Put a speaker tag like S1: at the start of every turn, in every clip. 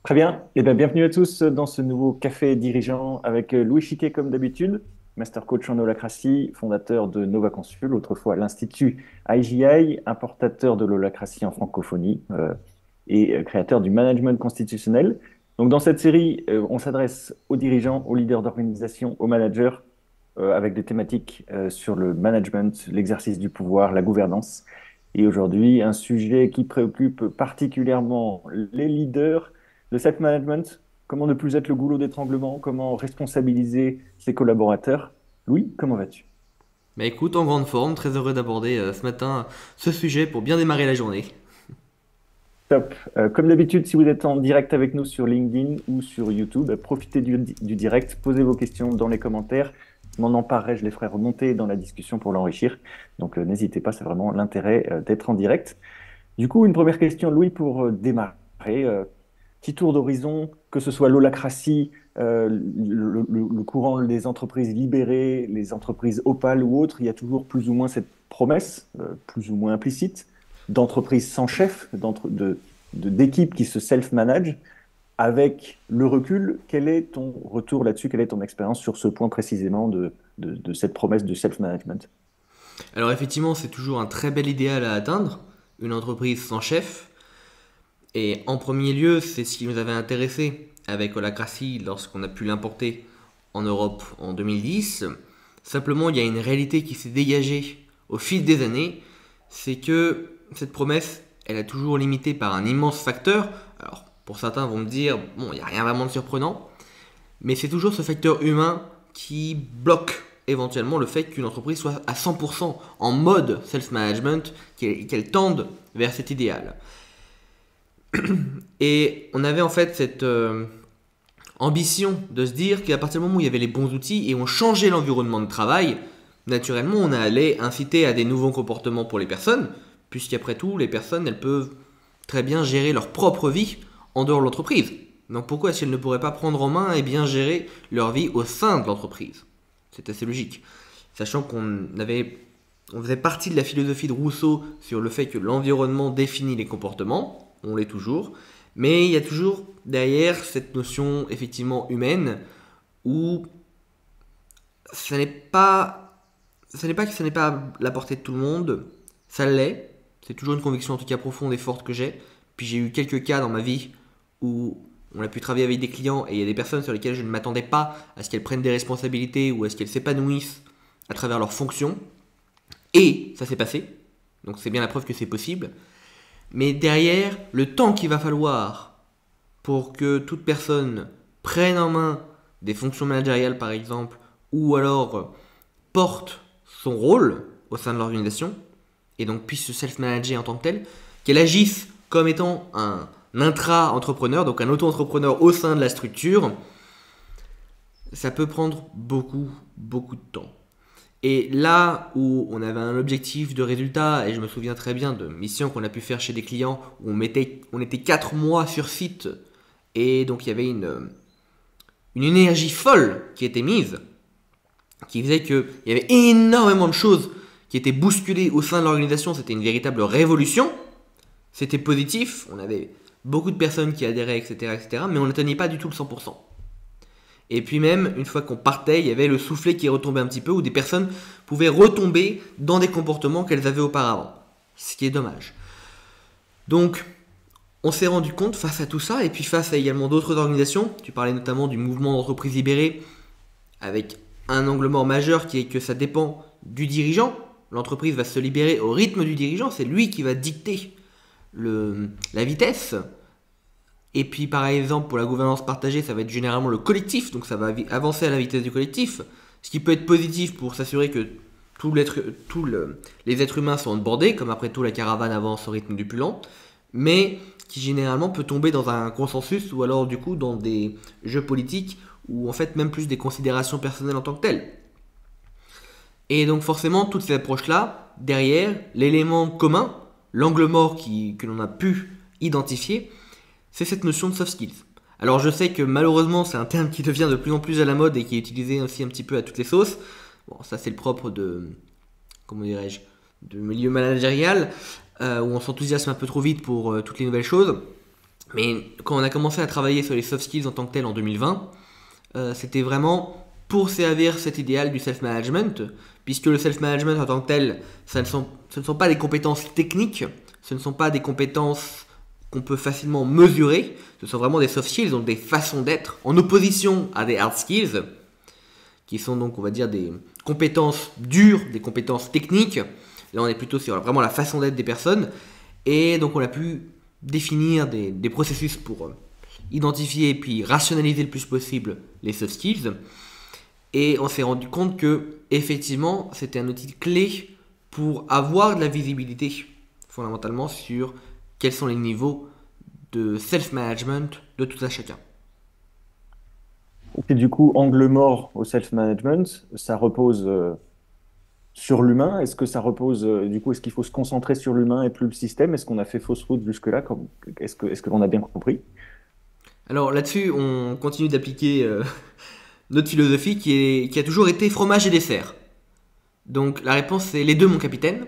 S1: Très bien. Eh bien, bienvenue à tous dans ce nouveau café dirigeant avec Louis Chiquet comme d'habitude, master coach en holacratie, fondateur de Nova Consul, autrefois l'Institut IGI, importateur de l'holacratie en francophonie et créateur du management constitutionnel. Donc, dans cette série, on s'adresse aux dirigeants, aux leaders d'organisation, aux managers, avec des thématiques sur le management, l'exercice du pouvoir, la gouvernance. Et aujourd'hui, un sujet qui préoccupe particulièrement les leaders, le self-management, comment ne plus être le goulot d'étranglement, comment responsabiliser ses collaborateurs. Louis, comment vas-tu?
S2: Bah écoute, en grande forme, très heureux d'aborder ce matin ce sujet pour bien démarrer la journée.
S1: Top. Comme d'habitude, si vous êtes en direct avec nous sur LinkedIn ou sur YouTube, profitez du direct, posez vos questions dans les commentaires. Je m'en emparerai, je les ferai remonter dans la discussion pour l'enrichir. Donc n'hésitez pas, c'est vraiment l'intérêt d'être en direct. Du coup, une première question, Louis, pour démarrer. Petit tour d'horizon, que ce soit l'holacratie, le courant des entreprises libérées, les entreprises opales ou autres, il y a toujours plus ou moins cette promesse, plus ou moins implicite, d'entreprises sans chef, d'équipes qui se self-managent. Avec le recul, quel est ton retour là-dessus? Quelle est ton expérience sur ce point précisément de cette promesse de self-management?
S2: Alors effectivement, c'est toujours un très bel idéal à atteindre, une entreprise sans chef. Et en premier lieu, c'est ce qui nous avait intéressé avec Holacracy lorsqu'on a pu l'importer en Europe en 2010. Simplement, il y a une réalité qui s'est dégagée au fil des années, c'est que cette promesse, elle est toujours limitée par un immense facteur. Alors, pour certains vont me dire, bon, il n'y a rien vraiment de surprenant, mais c'est toujours ce facteur humain qui bloque éventuellement le fait qu'une entreprise soit à 100% en mode self-management, qu'elle tende vers cet idéal. Et on avait en fait cette ambition de se dire qu'à partir du moment où il y avait les bons outils et on changeait l'environnement de travail, naturellement on allait inciter à des nouveaux comportements pour les personnes, puisqu'après tout, les personnes, elles peuvent très bien gérer leur propre vie en dehors de l'entreprise. Donc pourquoi est-ce qu'elles ne pourraient pas prendre en main et bien gérer leur vie au sein de l'entreprise? C'est assez logique. Sachant on faisait partie de la philosophie de Rousseau sur le fait que l'environnement définit les comportements, on l'est toujours, mais il y a toujours derrière cette notion effectivement humaine où ce n'est pas, ce n'est pas que ce n'est pas à la portée de tout le monde, ça l'est, c'est toujours une conviction en tout cas profonde et forte que j'ai, puis j'ai eu quelques cas dans ma vie où on a pu travailler avec des clients et il y a des personnes sur lesquelles je ne m'attendais pas à ce qu'elles prennent des responsabilités ou à ce qu'elles s'épanouissent à travers leurs fonctions. Et ça s'est passé, donc c'est bien la preuve que c'est possible. Mais derrière, le temps qu'il va falloir pour que toute personne prenne en main des fonctions managériales par exemple, ou alors porte son rôle au sein de l'organisation, et donc puisse se self-manager en tant que telle, qu'elle agisse comme étant un intra-entrepreneur, donc un auto-entrepreneur au sein de la structure, ça peut prendre beaucoup, beaucoup de temps. Et là où on avait un objectif de résultat, et je me souviens très bien de missions qu'on a pu faire chez des clients où on était 4 mois sur site, et donc il y avait une énergie folle qui était mise, qui faisait qu'il y avait énormément de choses qui étaient bousculées au sein de l'organisation, c'était une véritable révolution, c'était positif, on avait beaucoup de personnes qui adhéraient, etc., etc., mais on n'atteignait pas du tout le 100%. Et puis même, une fois qu'on partait, il y avait le soufflet qui retombait un petit peu, où des personnes pouvaient retomber dans des comportements qu'elles avaient auparavant. Ce qui est dommage. Donc, on s'est rendu compte face à tout ça, et puis face à également d'autres organisations, tu parlais notamment du mouvement d'entreprise libérée, avec un angle mort majeur qui est que ça dépend du dirigeant. L'entreprise va se libérer au rythme du dirigeant, c'est lui qui va dicter la vitesse. Et puis par exemple pour la gouvernance partagée, ça va être généralement le collectif, donc ça va avancer à la vitesse du collectif, ce qui peut être positif pour s'assurer que les êtres humains sont onboardés, comme après tout la caravane avance au rythme du plus lent, mais qui généralement peut tomber dans un consensus ou alors du coup dans des jeux politiques ou en fait même plus des considérations personnelles en tant que telles. Et donc forcément toutes ces approches-là, derrière, l'élément commun, l'angle mort que l'on a pu identifier, c'est cette notion de soft skills. Alors je sais que malheureusement c'est un terme qui devient de plus en plus à la mode et qui est utilisé aussi un petit peu à toutes les sauces. Bon, ça c'est le propre comment dirais-je, de milieu managérial, où on s'enthousiasme un peu trop vite pour toutes les nouvelles choses. Mais quand on a commencé à travailler sur les soft skills en tant que tel en 2020, c'était vraiment pour servir cet idéal du self-management, puisque le self-management en tant que tel, ce ne sont pas des compétences techniques, ce ne sont pas des compétences qu'on peut facilement mesurer, ce sont vraiment des soft skills, donc des façons d'être, en opposition à des hard skills, qui sont donc, on va dire, des compétences dures, des compétences techniques. Là, on est plutôt sur vraiment la façon d'être des personnes, et donc on a pu définir des processus pour identifier et puis rationaliser le plus possible les soft skills. Et on s'est rendu compte que effectivement c'était un outil clé pour avoir de la visibilité fondamentalement sur quels sont les niveaux de self-management de tout un chacun.
S1: Et du coup, angle mort au self-management, ça repose sur l'humain. Est-ce que ça repose, du coup, est-ce qu'il faut se concentrer sur l'humain et plus le système? Est-ce qu'on a fait fausse route jusque-là? Est-ce que l'on a bien compris?
S2: Alors là-dessus, on continue d'appliquer notre philosophie qui a toujours été fromage et dessert. Donc la réponse c'est les deux mon capitaine,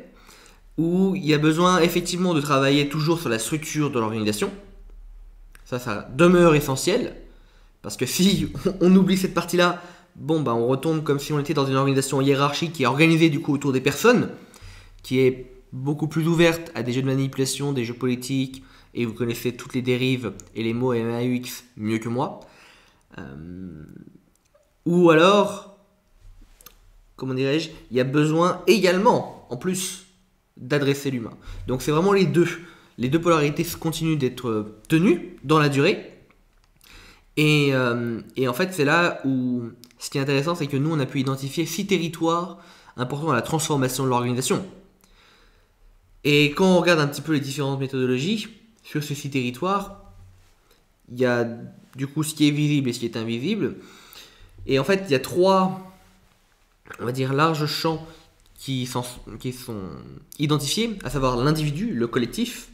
S2: où il y a besoin effectivement de travailler toujours sur la structure de l'organisation. Ça demeure essentiel, parce que si on oublie cette partie-là, bon bah on retombe comme si on était dans une organisation hiérarchique qui est organisée du coup autour des personnes, qui est beaucoup plus ouverte à des jeux de manipulation, des jeux politiques, et vous connaissez toutes les dérives et les mots MAUX mieux que moi. Ou alors, comment dirais-je, il y a besoin également, en plus, d'adresser l'humain. Donc c'est vraiment les deux. Les deux polarités continuent d'être tenues dans la durée. Et en fait, c'est là où ce qui est intéressant, c'est que nous, on a pu identifier 6 territoires importants à la transformation de l'organisation. Et quand on regarde un petit peu les différentes méthodologies sur ces 6 territoires, il y a du coup ce qui est visible et ce qui est invisible. Et en fait, il y a 3, on va dire, larges champs qui sont identifiés, à savoir l'individu, le collectif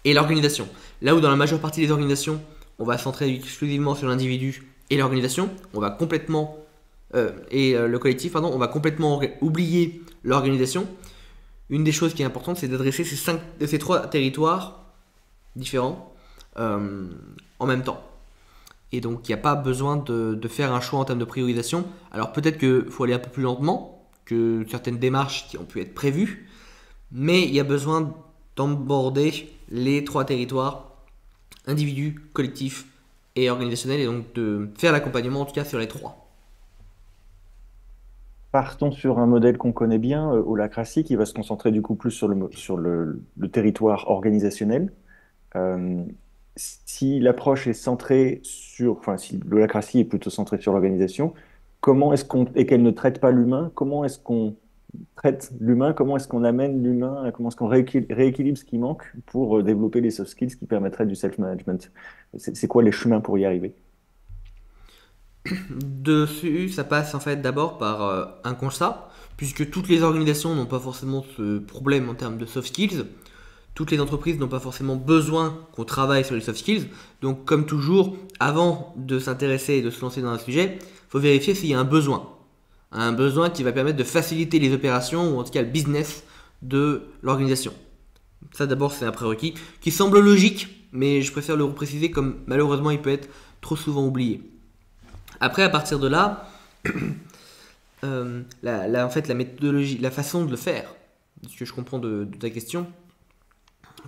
S2: et l'organisation. Là où dans la majeure partie des organisations, on va centrer exclusivement sur l'individu et l'organisation, on va complètement le collectif, pardon, on va complètement oublier l'organisation. Une des choses qui est importante, c'est d'adresser ces 3 territoires différents en même temps. Et donc, il n'y a pas besoin de faire un choix en termes de priorisation. Alors, peut-être qu'il faut aller un peu plus lentement que certaines démarches qui ont pu être prévues, mais il y a besoin d'aborder les 3 territoires, individu, collectif et organisationnel, et donc de faire l'accompagnement en tout cas sur les 3.
S1: Partons sur un modèle qu'on connaît bien, Holacracy, qui va se concentrer du coup plus sur le territoire organisationnel. Euh, Si l'approche est centrée sur, enfin, si l'holacratie est plutôt centrée sur l'organisation, comment est-ce qu'on, et qu'elle ne traite pas l'humain, comment est-ce qu'on traite l'humain, comment est-ce qu'on amène l'humain, comment est-ce qu'on rééquilibre ce qui manque pour développer les soft skills qui permettraient du self-management? C'est quoi les chemins pour y arriver?
S2: Dessus, ça passe en fait d'abord par un constat, puisque toutes les organisations n'ont pas forcément ce problème en termes de soft skills. Toutes les entreprises n'ont pas forcément besoin qu'on travaille sur les soft skills. Donc, comme toujours, avant de s'intéresser et de se lancer dans un sujet, il faut vérifier s'il y a un besoin. Un besoin qui va permettre de faciliter les opérations, ou en tout cas le business de l'organisation. Ça, d'abord, c'est un prérequis qui semble logique, mais je préfère le repréciser comme malheureusement il peut être trop souvent oublié. Après, à partir de là, en fait, la méthodologie, la façon de le faire, ce que je comprends de ta question,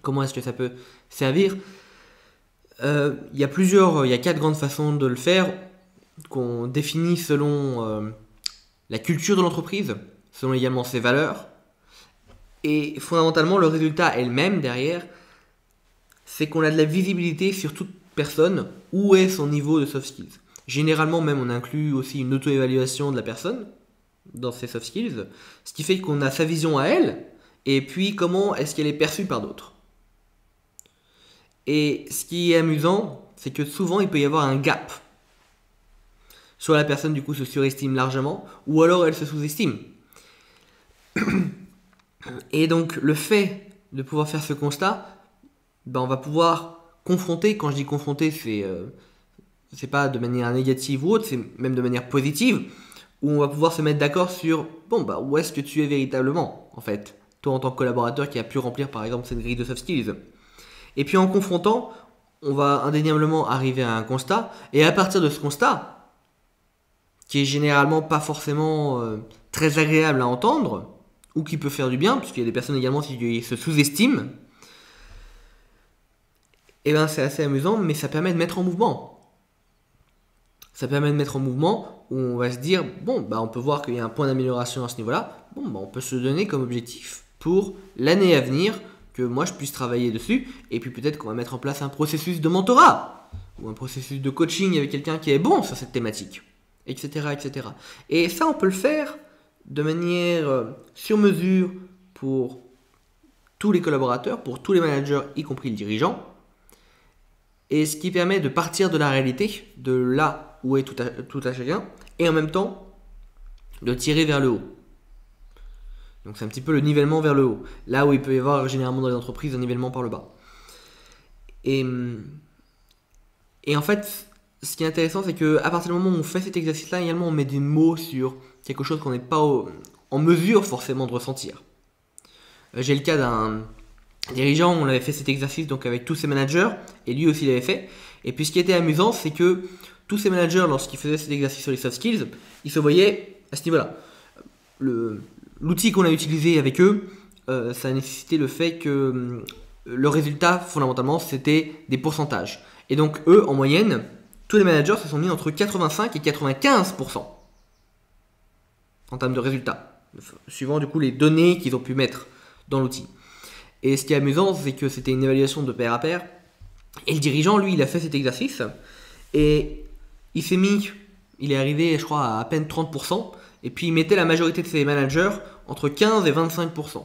S2: comment est-ce que ça peut servir? Il y a 4 grandes façons de le faire qu'on définit selon la culture de l'entreprise, selon également ses valeurs. Et fondamentalement, le résultat est le même derrière, c'est qu'on a de la visibilité sur toute personne, où est son niveau de soft skills. Généralement même, on inclut aussi une auto-évaluation de la personne dans ses soft skills, ce qui fait qu'on a sa vision à elle, et puis comment est-ce qu'elle est perçue par d'autres. Et ce qui est amusant, c'est que souvent il peut y avoir un gap. Soit la personne du coup se surestime largement, ou alors elle se sous-estime. Et donc le fait de pouvoir faire ce constat, ben, on va pouvoir confronter, quand je dis confronter, c'est pas de manière négative ou autre, c'est même de manière positive, où on va pouvoir se mettre d'accord sur, bon bah où est-ce que tu es véritablement, en fait, toi en tant que collaborateur qui a pu remplir par exemple cette grille de soft skills. Et puis en confrontant, on va indéniablement arriver à un constat, et à partir de ce constat, qui est généralement pas forcément très agréable à entendre, ou qui peut faire du bien, parce qu'il y a des personnes également qui se sous-estiment, et ben c'est assez amusant, mais ça permet de mettre en mouvement. Ça permet de mettre en mouvement où on va se dire, bon, bah on peut voir qu'il y a un point d'amélioration à ce niveau-là, bon, bah on peut se donner comme objectif pour l'année à venir que moi je puisse travailler dessus, et puis peut-être qu'on va mettre en place un processus de mentorat, ou un processus de coaching avec quelqu'un qui est bon sur cette thématique, etc., etc. Et ça, on peut le faire de manière sur mesure pour tous les collaborateurs, pour tous les managers, y compris le dirigeant, et ce qui permet de partir de la réalité, de là où est tout à chacun, et en même temps de tirer vers le haut. Donc c'est un petit peu le nivellement vers le haut, là où il peut y avoir généralement dans les entreprises un nivellement par le bas. Et en fait, ce qui est intéressant, c'est qu'à partir du moment où on fait cet exercice-là, également on met des mots sur quelque chose qu'on n'est pas en mesure forcément de ressentir. J'ai le cas d'un dirigeant, on avait fait cet exercice donc avec tous ses managers, et lui aussi l'avait fait. Et puis ce qui était amusant, c'est que tous ces managers, lorsqu'ils faisaient cet exercice sur les soft skills, ils se voyaient à ce niveau-là. L'outil qu'on a utilisé avec eux, ça a nécessité le fait que le résultat, fondamentalement, c'était des pourcentages. Et donc eux, en moyenne, tous les managers se sont mis entre 85 et 95% en termes de résultats, suivant du coup les données qu'ils ont pu mettre dans l'outil. Et ce qui est amusant, c'est que c'était une évaluation de pair à pair. Et le dirigeant, lui, il a fait cet exercice. Et il est arrivé, je crois, à peine 30%. Et puis il mettait la majorité de ses managers entre 15 et 25%.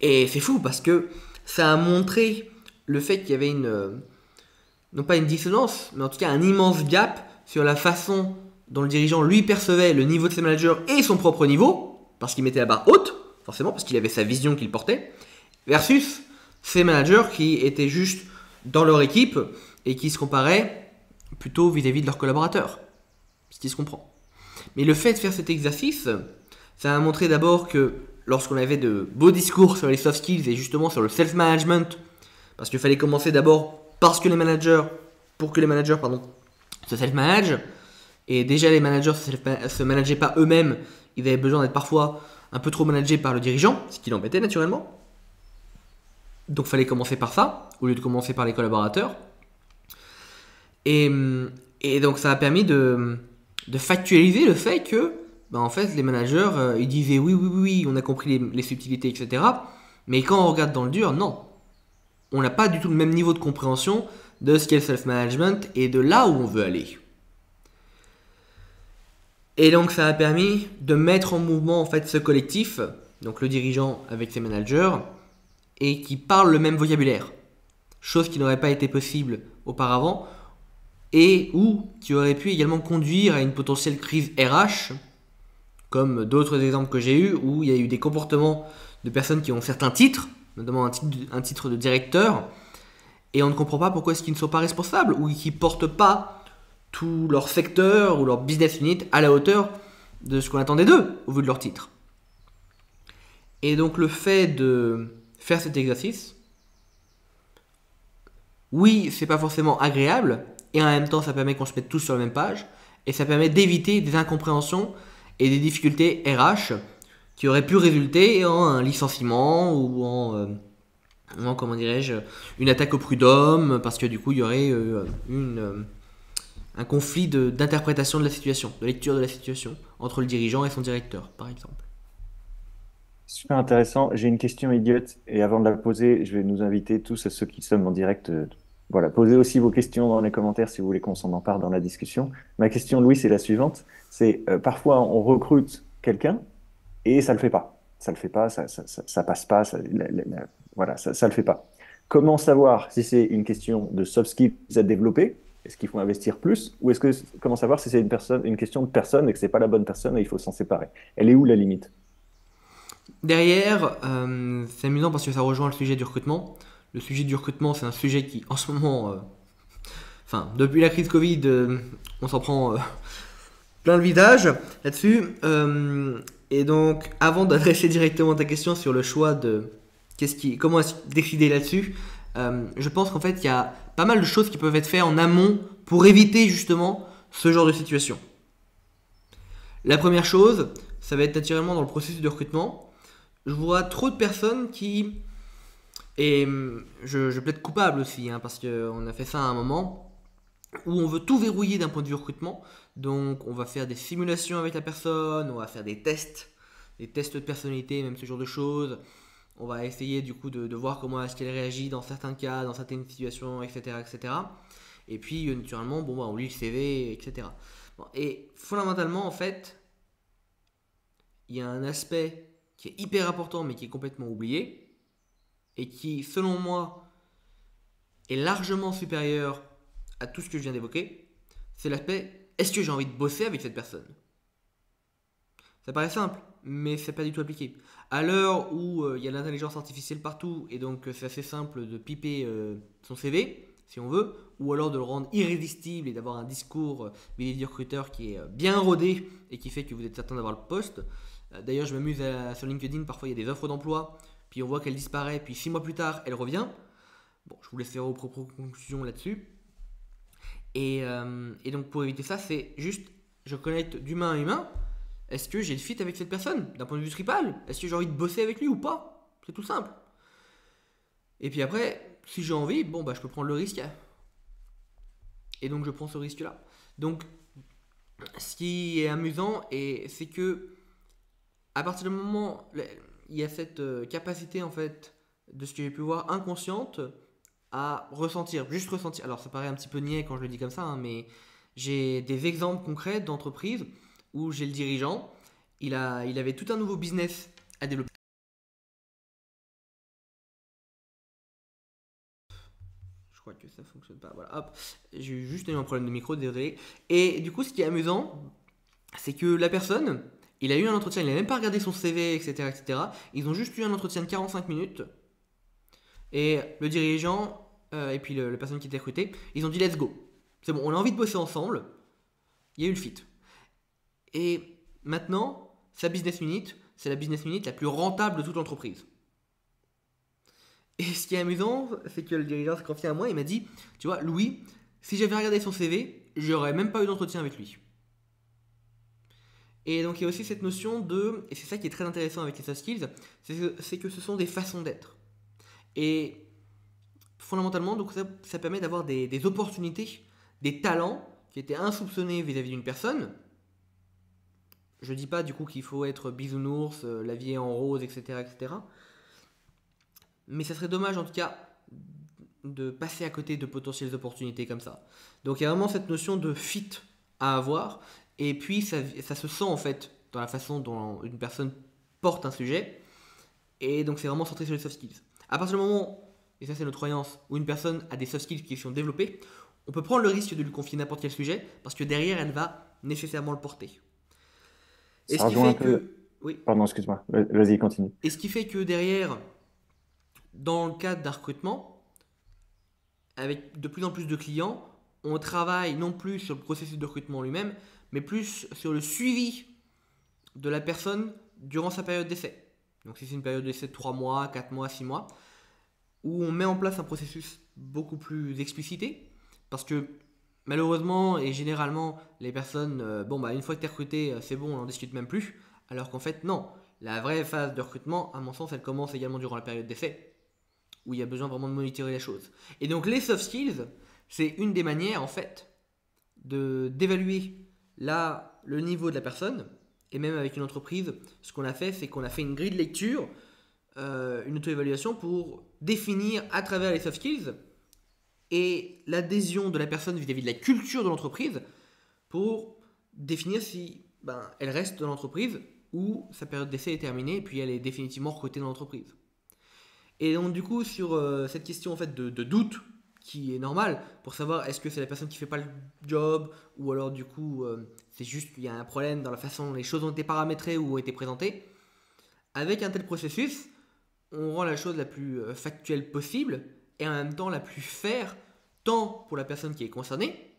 S2: Et c'est fou parce que ça a montré le fait qu'il y avait non pas une dissonance, mais en tout cas un immense gap sur la façon dont le dirigeant lui percevait le niveau de ses managers et son propre niveau, parce qu'il mettait la barre haute, forcément, parce qu'il avait sa vision qu'il portait, versus ces managers qui étaient juste dans leur équipe et qui se comparaient plutôt vis-à-vis de leurs collaborateurs. Ce qui se comprend. Mais le fait de faire cet exercice, ça a montré d'abord que lorsqu'on avait de beaux discours sur les soft skills et justement sur le self-management, parce qu'il fallait commencer d'abord pour que les managers se self-managent, et déjà les managers se manageaient pas eux-mêmes, ils avaient besoin d'être parfois un peu trop managés par le dirigeant, ce qui l'embêtait naturellement. Donc il fallait commencer par ça, au lieu de commencer par les collaborateurs. Et donc ça a permis de factualiser le fait que en fait, les managers, ils disaient oui, on a compris les subtilités, etc. Mais quand on regarde dans le dur, non. On n'a pas du tout le même niveau de compréhension de ce qu'est le self-management et de là où on veut aller. Et donc ça a permis de mettre en mouvement en fait ce collectif, donc le dirigeant avec ses managers, et qui parlent le même vocabulaire. Chose qui n'aurait pas été possible auparavant, et ou qui aurait pu également conduire à une potentielle crise RH, comme d'autres exemples que j'ai eus, où il y a eu des comportements de personnes qui ont certains titres, notamment un titre de directeur, et on ne comprend pas pourquoi est-ce qu'ils ne sont pas responsables, ou qui ne portent pas tout leur secteur ou leur business unit à la hauteur de ce qu'on attendait d'eux, au vu de leur titre. Et donc le fait de faire cet exercice, oui, c'est pas forcément agréable, et en même temps ça permet qu'on se mette tous sur la même page, et ça permet d'éviter des incompréhensions et des difficultés RH qui auraient pu résulter en un licenciement ou en comment dirais-je, une attaque au prud'homme, parce que du coup il y aurait un conflit d'interprétation de la situation, de lecture de la situation entre le dirigeant et son directeur, par exemple.
S1: Super intéressant. J'ai une question idiote et avant de la poser, je vais nous inviter tous à ceux qui sommes en direct. Voilà, posez aussi vos questions dans les commentaires si vous voulez qu'on s'en empare dans la discussion. Ma question, Louis, c'est la suivante. C'est parfois on recrute quelqu'un et ça le fait pas. Ça le fait pas, ça passe pas, voilà, ça le fait pas. Comment savoir si c'est une question de soft skills à développer? Est-ce qu'il faut investir plus? Ou comment savoir si c'est une question de personne et que c'est pas la bonne personne et il faut s'en séparer? Elle est où la limite?
S2: Derrière, c'est amusant parce que ça rejoint le sujet du recrutement. Le sujet du recrutement, c'est un sujet qui, en ce moment, depuis la crise Covid, on s'en prend plein le visage là-dessus. Et donc, avant d'adresser directement ta question sur le choix de comment décider là-dessus, je pense qu'en fait, il y a pas mal de choses qui peuvent être faites en amont pour éviter justement ce genre de situation. La première chose, ça va être naturellement dans le processus de recrutement. Je vois trop de personnes qui, et je plaide coupable aussi, hein, parce qu'on a fait ça à un moment, où on veut tout verrouiller d'un point de vue recrutement. Donc on va faire des simulations avec la personne, on va faire des tests de personnalité, même ce genre de choses. On va essayer du coup de voir comment est-ce qu'elle réagit dans certains cas, dans certaines situations, etc. etc. Et puis naturellement, bon, bah, on lit le CV, etc. Bon, et fondamentalement, en fait, il y a un aspect qui est hyper important mais qui est complètement oublié et qui, selon moi, est largement supérieur à tout ce que je viens d'évoquer. C'est l'aspect, est-ce que j'ai envie de bosser avec cette personne? Ça paraît simple, mais c'est pas du tout appliqué. À l'heure où il y a l'intelligence artificielle partout, et donc c'est assez simple de piper son CV, si on veut, ou alors de le rendre irrésistible et d'avoir un discours vis-à-vis du recruteur qui est bien rodé et qui fait que vous êtes certain d'avoir le poste. D'ailleurs, je m'amuse sur LinkedIn, parfois il y a des offres d'emploi, puis on voit qu'elle disparaît, puis 6 mois plus tard, elle revient. Bon, je vous laisse faire vos propres conclusions là-dessus. Et donc pour éviter ça, c'est juste, je connecte d'humain à humain. Est-ce que j'ai le fit avec cette personne d'un point de vue tripal? Est-ce que j'ai envie de bosser avec lui ou pas? C'est tout simple. Et puis après, si j'ai envie, bon bah je peux prendre le risque. Et donc je prends ce risque-là. Donc ce qui est amusant, c'est que à partir du moment il y a cette capacité en fait de ce que j'ai pu voir inconsciente à ressentir, juste ressentir. Alors ça paraît un petit peu niais quand je le dis comme ça, hein, mais j'ai des exemples concrets d'entreprises où j'ai le dirigeant, il avait tout un nouveau business à développer. Je crois que ça fonctionne pas. Voilà, hop, j'ai juste eu un problème de micro, désolé. Et du coup, ce qui est amusant, c'est que la personne, il a eu un entretien, il n'a même pas regardé son CV, etc., etc. Ils ont juste eu un entretien de 45 minutes. Et le dirigeant et puis la personne qui était recrutée, ils ont dit let's go. C'est bon, on a envie de bosser ensemble. Il y a eu le fit. Et maintenant, sa business unit, c'est la business unit la plus rentable de toute l'entreprise. Et ce qui est amusant, c'est que le dirigeant s'est confié à moi, il m'a dit, tu vois, Louis, si j'avais regardé son CV, j'aurais même pas eu d'entretien avec lui. Et donc il y a aussi cette notion de, et c'est ça qui est très intéressant avec les soft skills, c'est que ce sont des façons d'être. Et fondamentalement, donc ça permet d'avoir des opportunités, des talents qui étaient insoupçonnés vis-à-vis d'une personne. Je dis pas du coup qu'il faut être bisounours, la vie est en rose, etc., etc. Mais ça serait dommage en tout cas de passer à côté de potentielles opportunités comme ça. Donc il y a vraiment cette notion de fit à avoir. Et puis ça se sent en fait dans la façon dont une personne porte un sujet. Et donc c'est vraiment centré sur les soft skills. À partir du moment, et ça c'est notre croyance, où une personne a des soft skills qui sont développés, on peut prendre le risque de lui confier n'importe quel sujet parce que derrière elle va nécessairement le porter. Et
S1: Ça
S2: ce qui
S1: rejoint un
S2: fait
S1: peu.
S2: que... Oui.
S1: Pardon, excuse-moi. Vas-y, continue.
S2: Et ce qui fait que derrière, dans le cadre d'un recrutement, avec de plus en plus de clients, on travaille non plus sur le processus de recrutement lui-même, mais plus sur le suivi de la personne durant sa période d'essai. Donc si c'est une période d'essai de 3 mois, 4 mois, 6 mois, où on met en place un processus beaucoup plus explicité, parce que malheureusement et généralement, les personnes, une fois que tu es recruté, c'est bon, on n'en discute même plus, alors qu'en fait, non. La vraie phase de recrutement, à mon sens, elle commence également durant la période d'essai, où il y a besoin vraiment de monitorer les choses. Et donc les soft skills, c'est une des manières, en fait, d'évaluer le niveau de la personne, et même avec une entreprise, ce qu'on a fait, c'est qu'on a fait une grille de lecture, une auto-évaluation pour définir à travers les soft skills et l'adhésion de la personne vis-à-vis de la culture de l'entreprise pour définir si elle reste dans l'entreprise ou sa période d'essai est terminée et puis elle est définitivement recrutée dans l'entreprise. Et donc du coup sur cette question en fait de doute qui est normale pour savoir est-ce que c'est la personne qui fait pas le job ou alors du coup c'est juste qu'il y a un problème dans la façon dont les choses ont été paramétrées ou ont été présentées. Avec un tel processus, on rend la chose la plus factuelle possible et en même temps la plus fair, tant pour la personne qui est concernée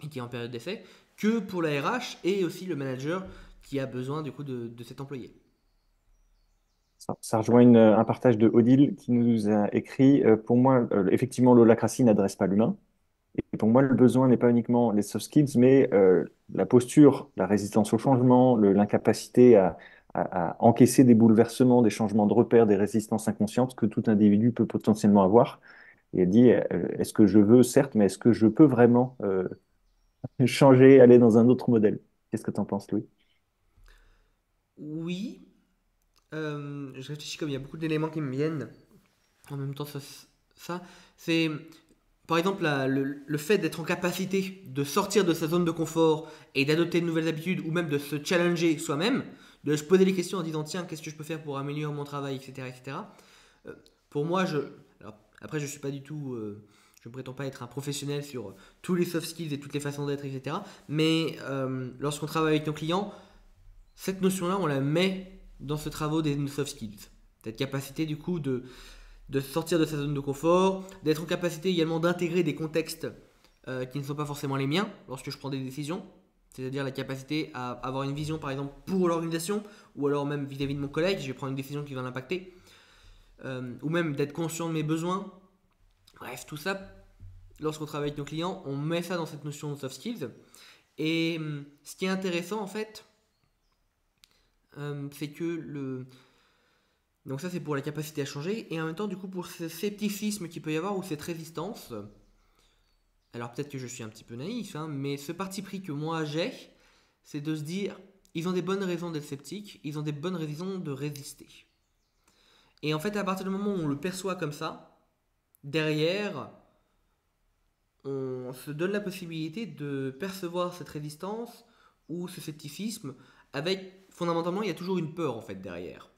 S2: et qui est en période d'essai, que pour la RH et aussi le manager qui a besoin du coup de cet employé.
S1: Ça rejoint un partage de Odile qui nous a écrit, pour moi, effectivement, l'holacratie n'adresse pas l'humain. Et pour moi, le besoin n'est pas uniquement les soft skills, mais la posture, la résistance au changement, l'incapacité à encaisser des bouleversements, des changements de repères, des résistances inconscientes que tout individu peut potentiellement avoir. Et elle dit, est-ce que je veux, certes, mais est-ce que je peux vraiment changer, aller dans un autre modèle? Qu'est-ce que tu en penses, Louis?
S2: Oui, je réfléchis comme il y a beaucoup d'éléments qui me viennent. En même temps, ça c'est par exemple le fait d'être en capacité de sortir de sa zone de confort et d'adopter de nouvelles habitudes ou même de se challenger soi-même, de se poser les questions en disant tiens, qu'est-ce que je peux faire pour améliorer mon travail, etc. etc. Euh, pour moi, alors, après, je suis pas du tout. Je ne prétends pas être un professionnel sur tous les soft skills et toutes les façons d'être, etc. Mais lorsqu'on travaille avec nos clients, cette notion-là, on la met dans ce travail des soft skills. Cette capacité du coup de sortir de sa zone de confort, d'être en capacité également d'intégrer des contextes qui ne sont pas forcément les miens lorsque je prends des décisions. C'est-à-dire la capacité à avoir une vision par exemple pour l'organisation ou alors même vis-à-vis de mon collègue, je vais prendre une décision qui va l'impacter. Ou même d'être conscient de mes besoins. Bref, tout ça, lorsqu'on travaille avec nos clients, on met ça dans cette notion de soft skills. Et ce qui est intéressant en fait, c'est que donc ça c'est pour la capacité à changer, et en même temps du coup pour ce scepticisme qu'il peut y avoir ou cette résistance, alors peut-être que je suis un petit peu naïf, hein, mais ce parti pris que moi j'ai, c'est de se dire, ils ont des bonnes raisons d'être sceptiques, ils ont des bonnes raisons de résister. Et en fait à partir du moment où on le perçoit comme ça, derrière, on se donne la possibilité de percevoir cette résistance ou ce scepticisme avec, fondamentalement, il y a toujours une peur en fait derrière.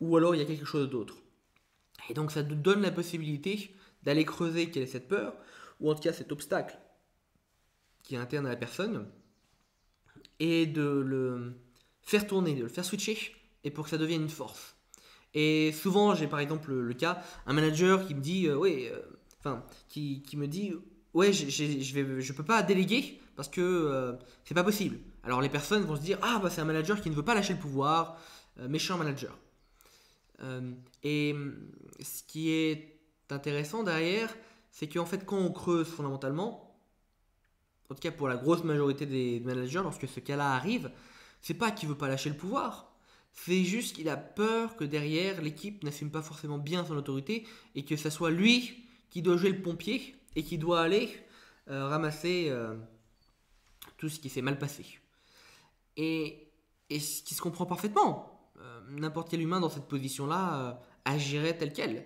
S2: Ou alors il y a quelque chose d'autre. Et donc ça nous donne la possibilité d'aller creuser quelle est cette peur, ou en tout cas cet obstacle qui est interne à la personne, et de le faire tourner, de le faire switcher, et pour que ça devienne une force. Et souvent, j'ai par exemple cas, un manager qui me dit, enfin, qui me dit, ouais, je peux pas déléguer parce que c'est pas possible. Alors les personnes vont se dire, ah bah c'est un manager qui ne veut pas lâcher le pouvoir, méchant manager. Et ce qui est intéressant derrière, c'est qu'en fait, quand on creuse fondamentalement, en tout cas pour la grosse majorité des managers, lorsque ce cas-là arrive, c'est pas qu'il veut pas lâcher le pouvoir, c'est juste qu'il a peur que derrière l'équipe n'assume pas forcément bien son autorité et que ça soit lui qui doit jouer le pompier et qui doit aller ramasser tout ce qui s'est mal passé. Et, et ce qui se comprend parfaitement, n'importe quel humain dans cette position-là agirait tel quel.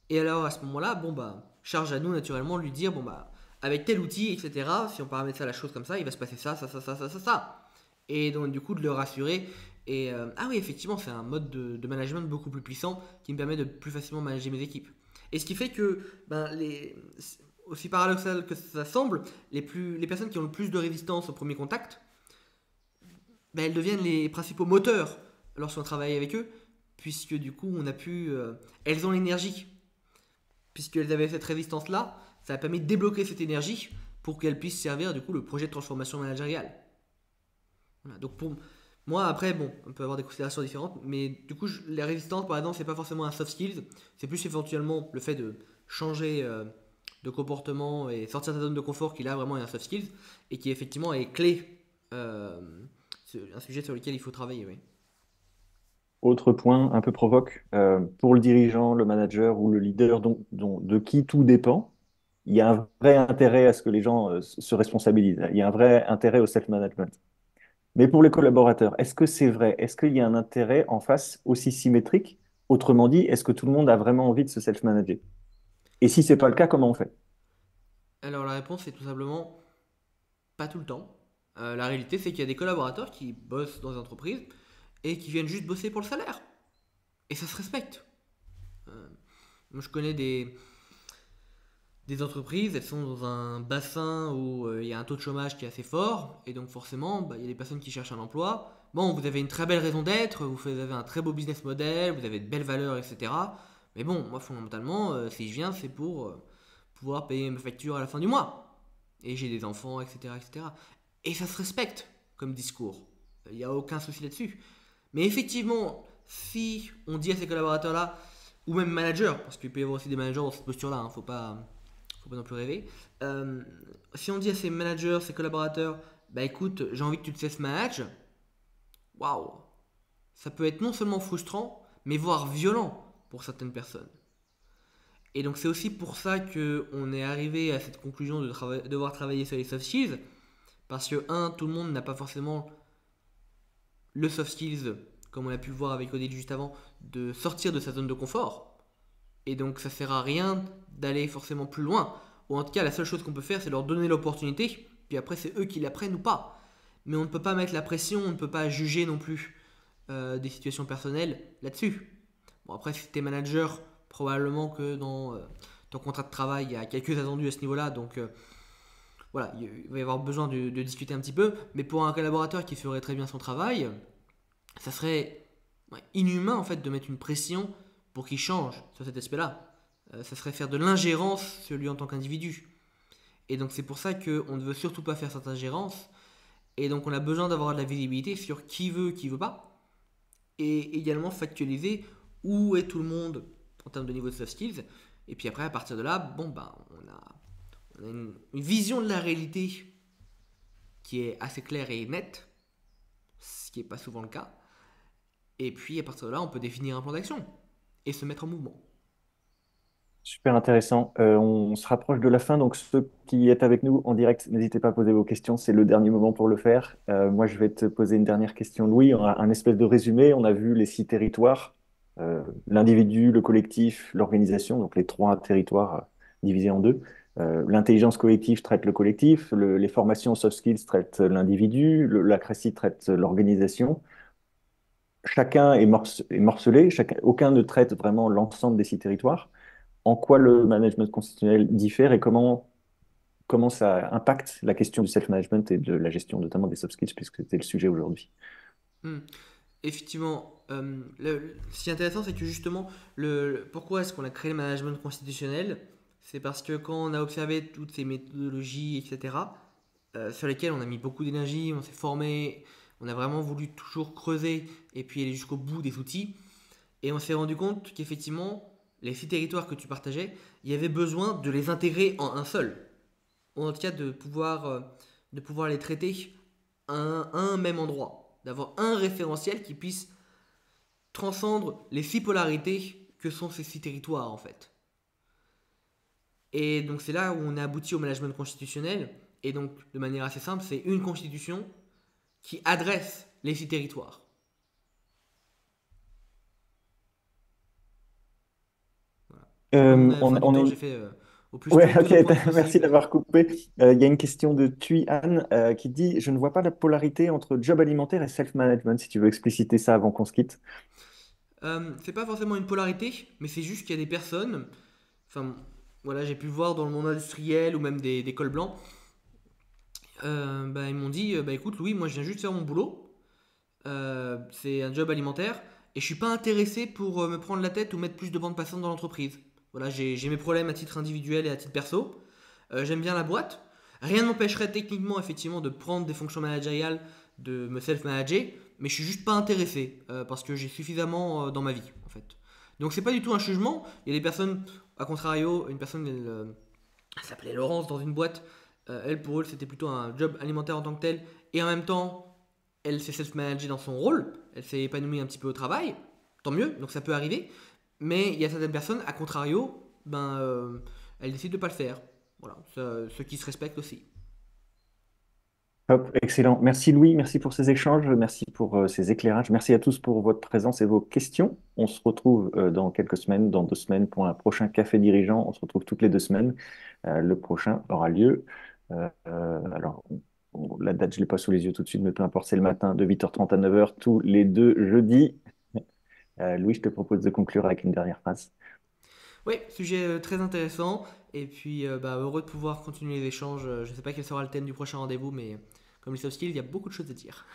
S2: Et alors à ce moment-là, bon bah, charge à nous naturellement de lui dire, bon bah, avec tel outil, etc., si on paramètre ça la chose comme ça, il va se passer ça, ça, ça, ça, ça, ça, ça. Et donc du coup de le rassurer. Et ah oui, effectivement, c'est un mode de management beaucoup plus puissant qui me permet de plus facilement manager mes équipes. Et ce qui fait que, ben, aussi paradoxal que ça semble, les personnes qui ont le plus de résistance au premier contact, ben, elles deviennent les principaux moteurs lorsqu'on travaille avec eux, puisque du coup on a pu, elles ont l'énergie puisqu'elles avaient cette résistance-là, ça a permis de débloquer cette énergie pour qu'elles puissent servir du coup le projet de transformation managériale. Voilà, donc pour moi, après, bon, on peut avoir des considérations différentes, mais du coup, la résistance, par exemple, c'est pas forcément un soft skills, c'est plus éventuellement le fait de changer de comportement et sortir de sa zone de confort qui là vraiment est un soft skills et qui effectivement est clé, un sujet sur lequel il faut travailler. Oui.
S1: Autre point un peu provoque, pour le dirigeant, le manager ou le leader de qui tout dépend, il y a un vrai intérêt à ce que les gens se responsabilisent. Il y a un vrai intérêt au self-management. Mais pour les collaborateurs, est-ce que c'est vrai? Est-ce qu'il y a un intérêt en face aussi symétrique? Autrement dit, est-ce que tout le monde a vraiment envie de se self-manager? Et si c'est pas le cas, comment on fait?
S2: Alors la réponse est tout simplement pas tout le temps. La réalité, c'est qu'il y a des collaborateurs qui bossent dans les entreprises et qui viennent juste bosser pour le salaire. Et ça se respecte. Moi, je connais des entreprises, elles sont dans un bassin où il y a un taux de chômage qui est assez fort, et donc forcément, bah, il y a des personnes qui cherchent un emploi. Bon, vous avez une très belle raison d'être, vous avez un très beau business model, vous avez de belles valeurs, etc. Mais bon, moi, fondamentalement, si je viens, c'est pour pouvoir payer mes factures à la fin du mois. Et j'ai des enfants, etc., etc. Et ça se respecte comme discours. Il n'y a aucun souci là-dessus. Mais effectivement, si on dit à ces collaborateurs-là, ou même managers, parce qu'il peut y avoir aussi des managers dans cette posture-là, faut pas non plus rêver. Si on dit à ces managers, ces collaborateurs, bah écoute, j'ai envie que tu te self-manage, waouh, ça peut être non seulement frustrant, mais voire violent pour certaines personnes. Et donc c'est aussi pour ça qu'on est arrivé à cette conclusion de devoir travailler sur les soft skills, parce que, tout le monde n'a pas forcément le soft skills, comme on a pu le voir avec Odile juste avant, de sortir de sa zone de confort. Et donc ça sert à rien d'aller forcément plus loin. Ou en tout cas, la seule chose qu'on peut faire, c'est leur donner l'opportunité, puis après c'est eux qui la prennent ou pas. Mais on ne peut pas mettre la pression, on ne peut pas juger non plus des situations personnelles là-dessus. Bon, après, si t'es manager, probablement que dans ton contrat de travail, il y a quelques attendus à ce niveau-là, donc voilà, il va y avoir besoin de discuter un petit peu. Mais pour un collaborateur qui ferait très bien son travail, ça serait inhumain en fait de mettre une pression pour qu'il change sur cet aspect-là. Ça serait faire de l'ingérence sur lui en tant qu'individu. Et donc c'est pour ça qu'on ne veut surtout pas faire cette ingérence. Et donc on a besoin d'avoir de la visibilité sur qui veut pas. Et également factualiser où est tout le monde en termes de niveau de soft skills. Et puis après, à partir de là, bon, bah, on a une vision de la réalité qui est assez claire et nette, ce qui n'est pas souvent le cas. Et puis à partir de là, on peut définir un plan d'action et se mettre en mouvement.
S1: Super intéressant. On se rapproche de la fin, donc ceux qui êtes avec nous en direct, n'hésitez pas à poser vos questions, c'est le dernier moment pour le faire. Moi, je vais te poser une dernière question, Louis. On a un espèce de résumé. On a vu les 6 territoires, l'individu, le collectif, l'organisation, donc les 3 territoires divisés en deux. L'intelligence collective traite le collectif, les formations soft skills traitent l'individu, l'accracy traite l'organisation. Chacun est morcelé, aucun ne traite vraiment l'ensemble des 6 territoires. En quoi le management constitutionnel diffère et comment ça impacte la question du self-management et de la gestion notamment des soft skills, puisque c'était le sujet aujourd'hui.
S2: Hmm. Effectivement, ce qui est intéressant, c'est que justement, pourquoi est-ce qu'on a créé le management constitutionnel? C'est parce que quand on a observé toutes ces méthodologies, etc., sur lesquelles on a mis beaucoup d'énergie, on s'est formé, on a vraiment voulu toujours creuser et puis aller jusqu'au bout des outils, et on s'est rendu compte qu'effectivement, les 6 territoires que tu partageais, il y avait besoin de les intégrer en un seul. Ou en tout cas de pouvoir les traiter à un même endroit. D'avoir un référentiel qui puisse transcendre les 6 polarités que sont ces 6 territoires en fait. Et donc c'est là où on a abouti au management constitutionnel. Et donc de manière assez simple, c'est une constitution qui adresse les 6 territoires. Voilà. Je sais pas
S1: Euh,
S2: mon
S1: on,
S2: fin du
S1: on
S2: temps,
S1: est...
S2: j'ai fait au plus
S1: Ouais,
S2: tôt de points
S1: ok, merci
S2: possible.
S1: d'avoir coupé. Il y a une question de Thuy Anne qui dit, je ne vois pas la polarité entre job alimentaire et self-management, si tu veux expliciter ça avant qu'on se quitte.
S2: C'est pas forcément une polarité, mais c'est juste qu'il y a des personnes, enfin voilà, j'ai pu le voir dans le monde industriel ou même des cols blancs, bah, ils m'ont dit, bah écoute Louis, moi je viens juste faire mon boulot, c'est un job alimentaire, et je suis pas intéressé pour me prendre la tête ou mettre plus de bande passante dans l'entreprise. Voilà, j'ai mes problèmes à titre individuel et à titre perso. J'aime bien la boîte. Rien ne m'empêcherait techniquement, effectivement, de prendre des fonctions managériales, de me self-manager, mais je suis juste pas intéressé parce que j'ai suffisamment dans ma vie, en fait. Donc c'est pas du tout un jugement. Il y a des personnes, à contrario, une personne, elle s'appelait Laurence dans une boîte. Elle, pour elle, c'était plutôt un job alimentaire en tant que tel, et en même temps, elle s'est self-managée dans son rôle. Elle s'est épanouie un petit peu au travail. Tant mieux, donc ça peut arriver. Mais il y a certaines personnes, à contrario, elles décident de pas le faire. Voilà, ceux qui se respectent aussi.
S1: Hop, excellent. Merci Louis, merci pour ces échanges, merci pour ces éclairages, merci à tous pour votre présence et vos questions. On se retrouve dans quelques semaines, dans 2 semaines, pour un prochain café dirigeant. On se retrouve toutes les 2 semaines. Le prochain aura lieu. Alors, la date, je ne l'ai pas sous les yeux tout de suite, mais peu importe, c'est le matin de 8h30 à 9h, tous les 2 jeudis. Louis, je te propose de conclure avec une dernière phrase.
S2: Oui, sujet très intéressant. Et puis, heureux de pouvoir continuer les échanges. Je ne sais pas quel sera le thème du prochain rendez-vous, mais comme les soft skills, il y a beaucoup de choses à dire.